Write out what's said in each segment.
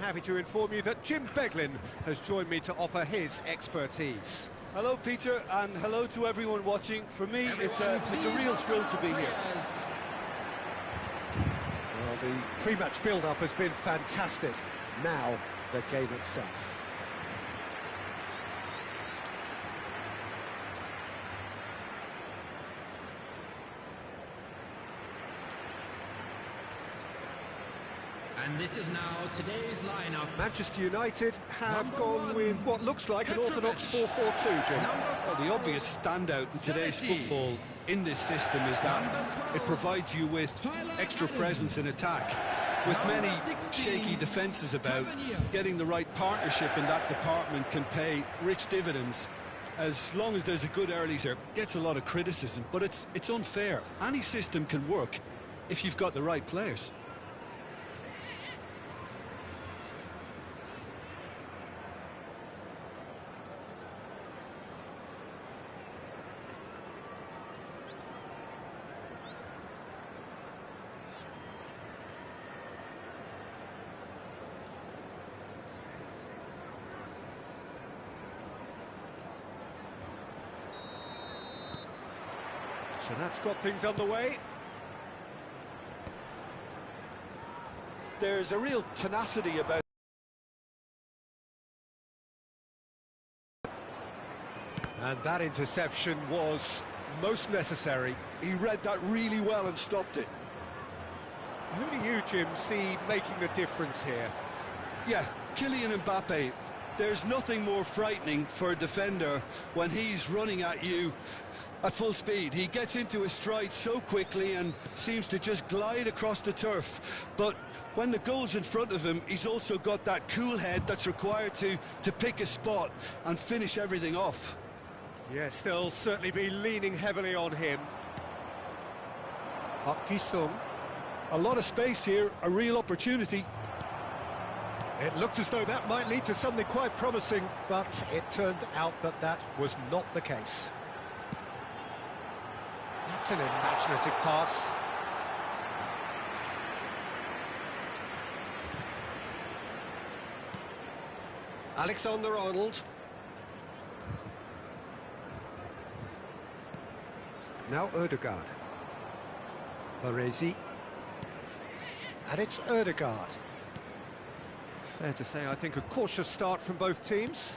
happy to inform you that Jim Beglin has joined me to offer his expertise. Hello, Peter, and hello to everyone watching. For me, it's a real thrill to be here. Well, the pre-match build-up has been fantastic. Now, the game itself. And this is now today's lineup. Manchester United have gone with what looks like an orthodox 4-4-2, Jim. Well, the obvious standout in today's football in this system is that it provides you with extra presence in attack. With many shaky defences about, getting the right partnership in that department can pay rich dividends. As long as there's a good early start, gets a lot of criticism, but it's unfair. Any system can work if you've got the right players. So that's got things underway. There's a real tenacity about And that interception was most necessary. he read that really well and stopped it. Who do you, Jim, see making the difference here? Yeah, Kylian Mbappe. There's nothing more frightening for a defender when he's running at you at full speed. He gets into his stride so quickly and seems to just glide across the turf. But when the goal's in front of him, he's also got that cool head that's required to pick a spot and finish everything off. Yes, they'll certainly be leaning heavily on him. Park Ji-sung. A lot of space here, a real opportunity. It looked as though that might lead to something quite promising, but it turned out that that was not the case. That's an imaginative pass. Alexander-Arnold. Now Ødegaard. Baresi. And it's Ødegaard. Fair to say, I think, a cautious start from both teams.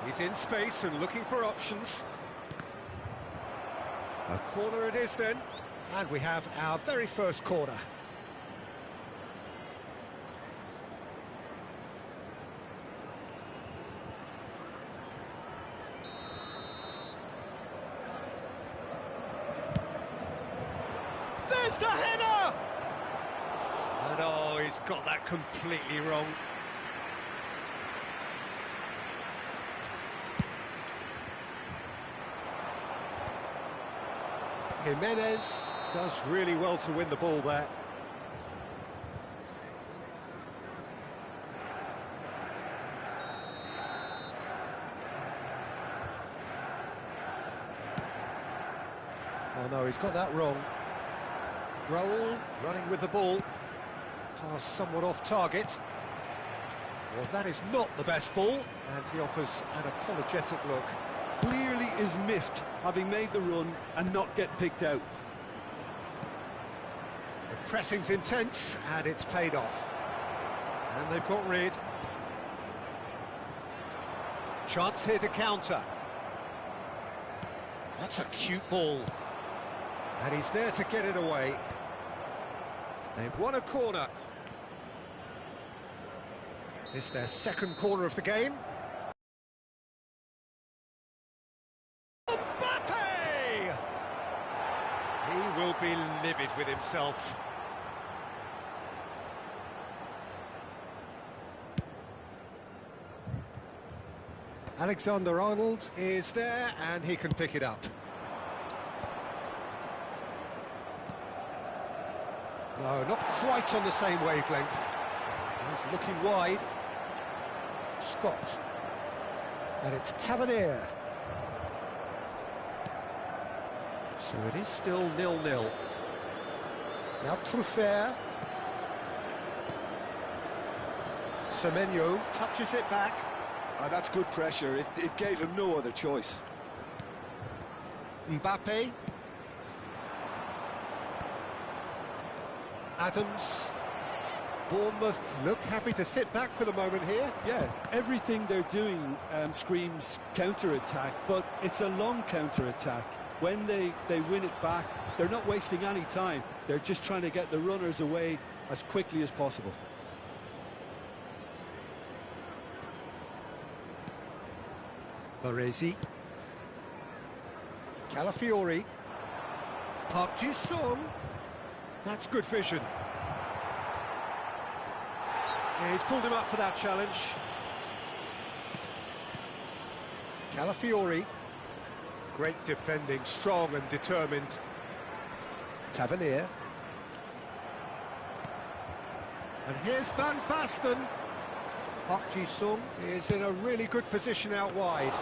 He's in space and looking for options. A corner it is then. And we have our very first corner. There's the header! And oh, he's got that completely wrong. Jimenez does really well to win the ball there. Oh no, he's got that wrong. Raul running with the ball. Pass somewhat off target. Well, that is not the best ball, and he offers an apologetic look. Clearly is miffed, having made the run and not get picked out. The pressing's intense, and it's paid off. And they've got rid. Chance here to counter. That's a cute ball. And he's there to get it away. They've won a corner. It's their second corner of the game. Mbappe! He will be livid with himself. Alexander-Arnold is there, and he can pick it up. No, not quite on the same wavelength. He's looking wide. Scott. And it's Tavernier. So it is still 0-0. Now Truffert. Semenyo touches it back. That's good pressure. It gave him no other choice. Mbappe. Adams. Bournemouth look happy to sit back for the moment here. Yeah, everything they're doing screams counter-attack, but it's a long counter-attack. When they win it back, they're not wasting any time. They're just trying to get the runners away as quickly as possible. Baresi. Calafiori. Park Ji-sung. That's good vision. Yeah, he's pulled him up for that challenge. Calafiori. Great defending, strong and determined. Tavernier. And here's Van Basten. Park Ji-sung is in a really good position out wide.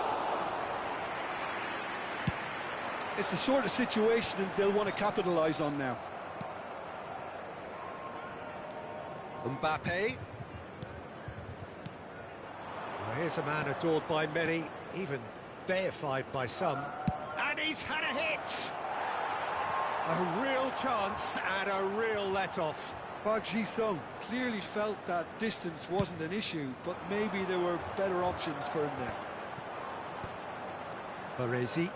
It's the sort of situation they'll want to capitalise on now. Mbappe. Well, here's a man adored by many, even deified by some. And he's had a hit! A real chance and a real let-off. Park Ji-sung clearly felt that distance wasn't an issue, but maybe there were better options for him there. Baresi.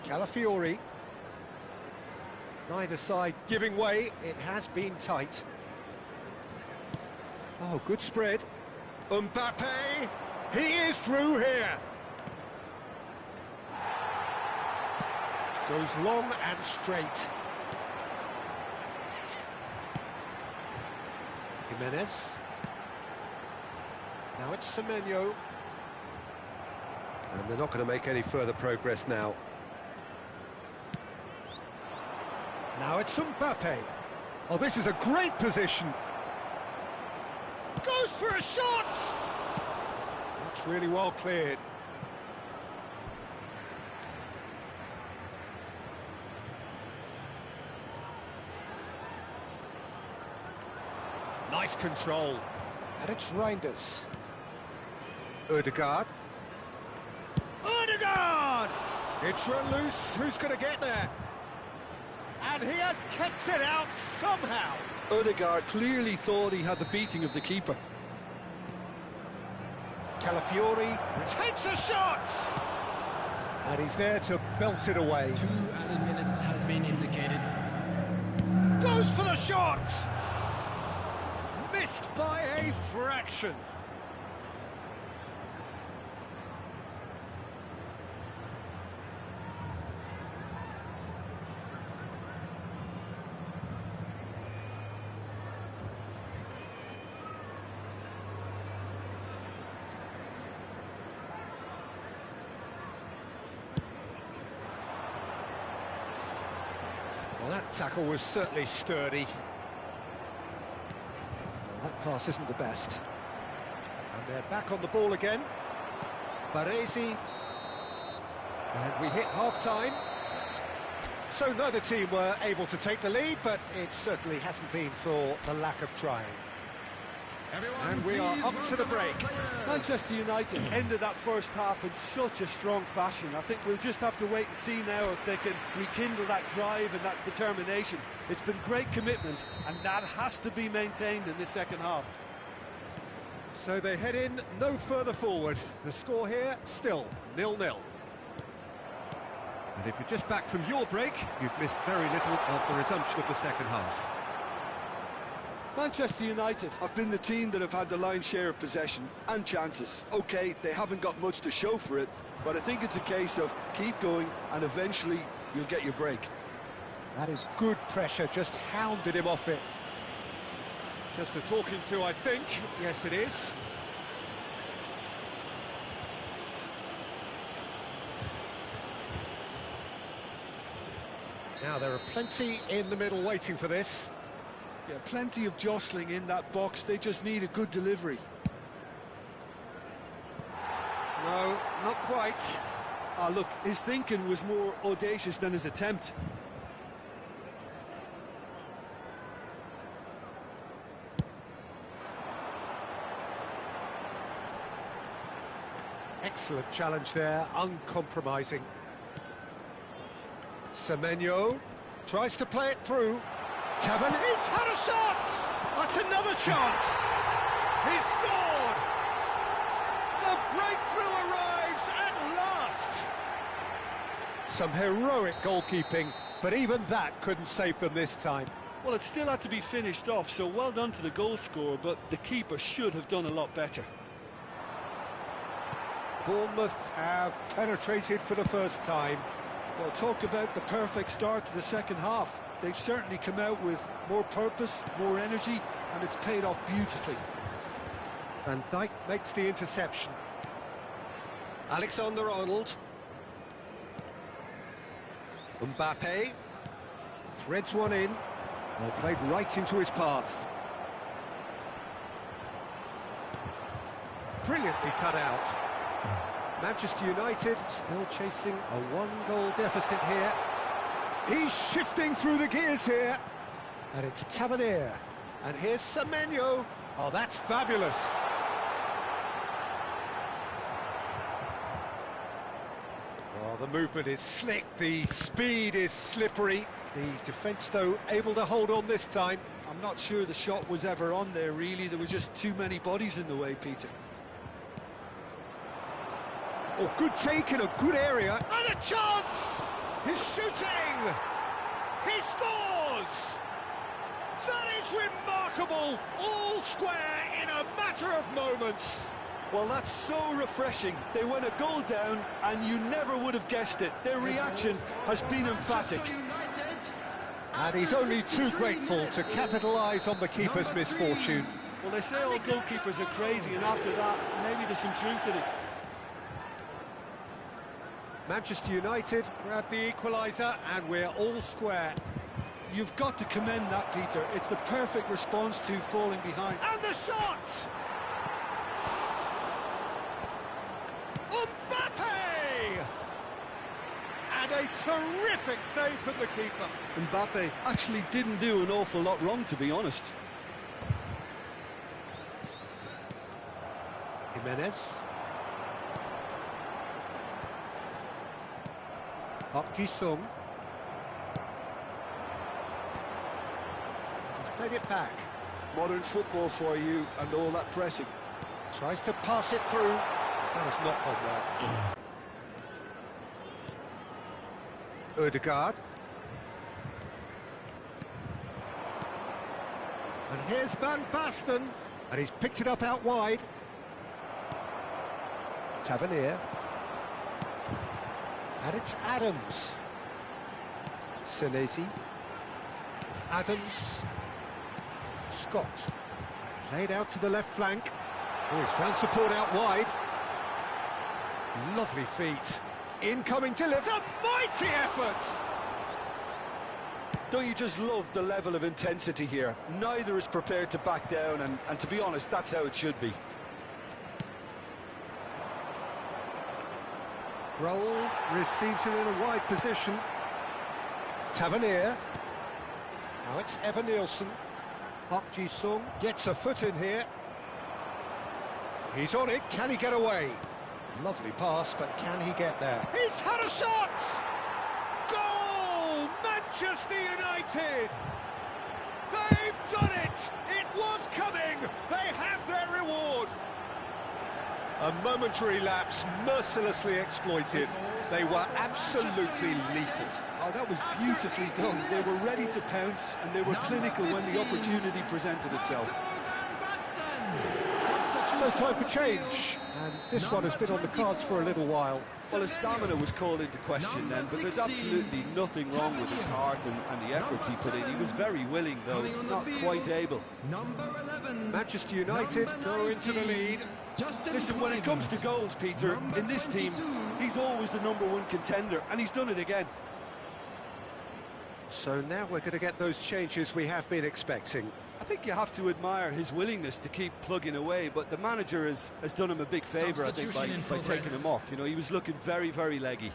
Calafiori. Neither side giving way, it has been tight. Oh, good spread. Mbappe! He is through here! Goes long and straight. Jimenez. Now it's Semenyo. And they're not going to make any further progress now. Now it's Mbappe. Oh, this is a great position. Goes for a shot! That's really well cleared. Nice control. And it's Reinders. Ødegaard. Ødegaard! It's run loose. Who's going to get there? And he has kept it out somehow. Ødegaard clearly thought he had the beating of the keeper. Calafiori takes a shot! And he's there to belt it away. 2 added minutes has been indicated. Goes for the shot! Missed by a fraction. Well, that tackle was certainly sturdy. Well, that pass isn't the best. And they're back on the ball again. Baresi. And we hit half-time. So neither team were able to take the lead, but it certainly hasn't been for the lack of trying. And we are up to the break. Manchester United ended that first half in such a strong fashion. I think we'll just have to wait and see now if they can rekindle that drive and that determination. It's been great commitment, and that has to be maintained in the second half. So they head in no further forward. The score here, still 0-0. And if you're just back from your break, you've missed very little of the resumption of the second half. Manchester United have been the team that have had the lion's share of possession and chances. OK, they haven't got much to show for it, but I think it's a case of keep going and eventually you'll get your break. That is good pressure, just hounded him off it. Just a talking to, I think. Yes, it is. Now, there are plenty in the middle waiting for this. Yeah, plenty of jostling in that box. They just need a good delivery. No, not quite. Ah, look, his thinking was more audacious than his attempt. Excellent challenge there, uncompromising. Semenyo tries to play it through. Tavernier has had a shot! That's another chance! He's scored! The breakthrough arrives at last! Some heroic goalkeeping, but even that couldn't save them this time. Well, it still had to be finished off, so well done to the goal scorer, but the keeper should have done a lot better. Bournemouth have penetrated for the first time. Well, talk about the perfect start to the second half. They've certainly come out with more purpose, more energy, and it's paid off beautifully. Van Dijk makes the interception. Alexander-Arnold. Mbappe threads one in. Well, played right into his path. Brilliantly cut out. Manchester United still chasing a one-goal deficit here. He's shifting through the gears here. And it's Tavernier. And here's Semenyo. Oh, that's fabulous. Oh, the movement is slick, the speed is slippery. The defence, though, able to hold on this time. I'm not sure the shot was ever on there, really. There were just too many bodies in the way, Peter. Oh, good take in a good area. And a chance! He's shooting! He scores! That is remarkable! All square in a matter of moments. Well, that's so refreshing. They went a goal down, and you never would have guessed it. Their reaction has been emphatic. And he's only too grateful to capitalise on the keeper's misfortune. Well, they say all goalkeepers are crazy, and after that, maybe there's some truth in it. Manchester United grab the equaliser, and we're all square. You've got to commend that, Peter. It's the perfect response to falling behind. And the shot! Mbappe! And a terrific save from the keeper. Mbappe actually didn't do an awful lot wrong, to be honest. Jimenez. Park Ji-sung. He's played it back. Modern football for you, and all that pressing. Tries to pass it through. That has not gone well. Ødegaard. And here's Van Basten. And he's picked it up out wide. Tavernier. And it's Adams. Senesi. Adams. Scott. Played out to the left flank. Oh, he's found support out wide. Lovely feet. Incoming delivery. A mighty effort! Don't you just love the level of intensity here? Neither is prepared to back down, and to be honest, that's how it should be. Raul receives it in a wide position. Tavernier. Now it's Evan-Nielsen. Park Ji-sung gets a foot in here. He's on it. Can he get away? Lovely pass, but can he get there? He's had a shot! Goal! Manchester United! They've done it! It was coming! They have their reward! A momentary lapse, mercilessly exploited. They were absolutely lethal. Oh, that was beautifully done. They were ready to pounce, and they were clinical when the opportunity presented itself. So time for change, and this one has been on the cards for a little while. Well, his stamina was called into question then, but there's absolutely nothing wrong with his heart and the efforts he put in. He was very willing, though, not quite able. Manchester United go into the lead. Listen, when it comes to goals, Peter, in this team, he's always the #1 contender, and he's done it again. So now we're going to get those changes we have been expecting. I think you have to admire his willingness to keep plugging away, but the manager has done him a big favour, I think, by taking him off. You know, he was looking very, very leggy.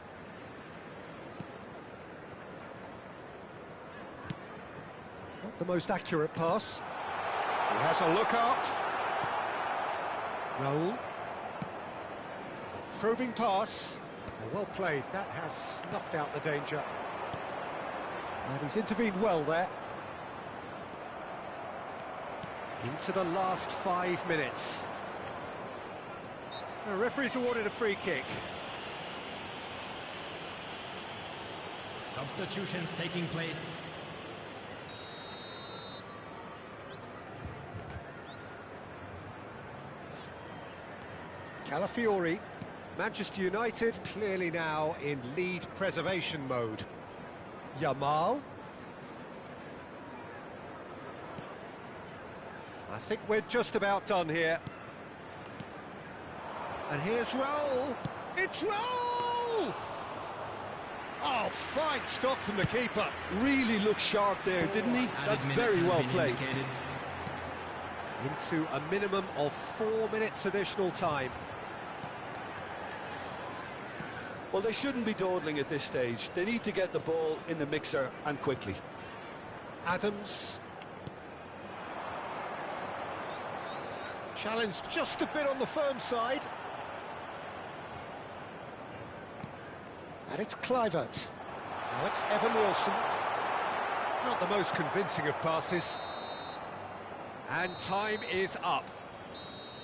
Not the most accurate pass. He has a look up. Raul. Probing pass. Well played, that has snuffed out the danger. And he's intervened well there. Into the last 5 minutes. The referee's awarded a free kick. Substitutions taking place. Calafiori. Manchester United clearly now in lead preservation mode. Yamal. I think we're just about done here. And here's Raul. It's Raul! Oh, fine stop from the keeper. Really looked sharp there, didn't he? That's very well played. Into a minimum of 4 minutes additional time. Well, they shouldn't be dawdling at this stage. They need to get the ball in the mixer and quickly. Adams. Challenge just a bit on the firm side. And it's Kluivert. Now it's Evan Wilson. Not the most convincing of passes. And time is up.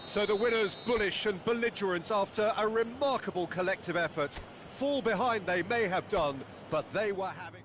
So the winners, bullish and belligerent after a remarkable collective effort. Fall behind they may have done, but they were having...